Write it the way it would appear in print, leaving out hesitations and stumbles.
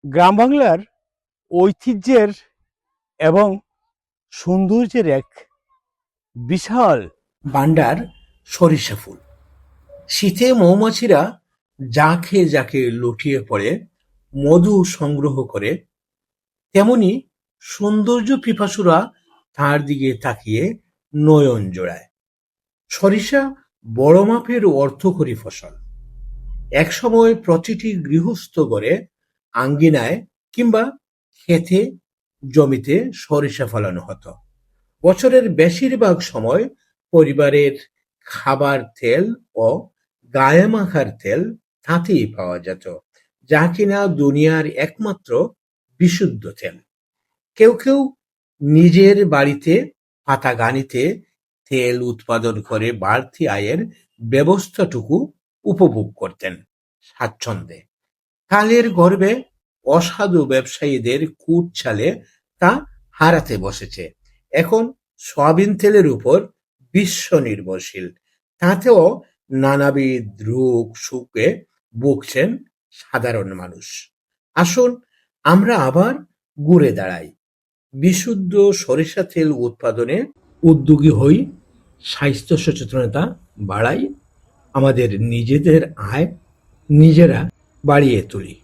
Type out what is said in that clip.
গ্রাম বাংলার ঐতিহ্যের এবং সৌন্দর্যের এক বিশাল ভান্ডার সরিষা ফুল। শীতে মৌমাছিরা জাঁকে জাঁকে লুটিয়ে পড়ে মধু সংগ্রহ করে, তেমনি সৌন্দর্য পিপাসুরা তার দিকে তাকিয়ে নয়ন জোড়ায়। সরিষা বড় মাপের অর্থকরী ফসল। একসময় প্রতিটি গৃহস্থ ঘরে, আঙ্গিনায় কিংবা ক্ষেতে জমিতে সরিষা ফলানো হতো। বছরের বেশিরভাগ সময় পরিবারের খাবার তেল ও গায়ে মাখার তেল তাতেই পাওয়া যেত, যা কিনা দুনিয়ার একমাত্র বিশুদ্ধ তেল। কেউ কেউ নিজের বাড়িতে পাতাগানিতে তেল উৎপাদন করে বাড়তি আয়ের ব্যবস্থাটুকু উপভোগ করতেন স্বাচ্ছন্দ্যে। কালের গর্বে অসাধু ব্যবসায়ীদের কুটচালে তা হারাতে বসেছে। এখন সয়াবিন তেলের উপর বিশ্ব নির্ভরশীল, তাতেও নানাবিধ রোগ সুখে ভুগছেন সাধারণ মানুষ। আসুন আমরা আবার ঘুরে দাঁড়াই, বিশুদ্ধ সরিষা তেল উৎপাদনে উদ্যোগী হই, স্বাস্থ্য সচেতনতা বাড়াই, আমাদের নিজেদের আয় নিজেরা বাড়িয়ে তুলি।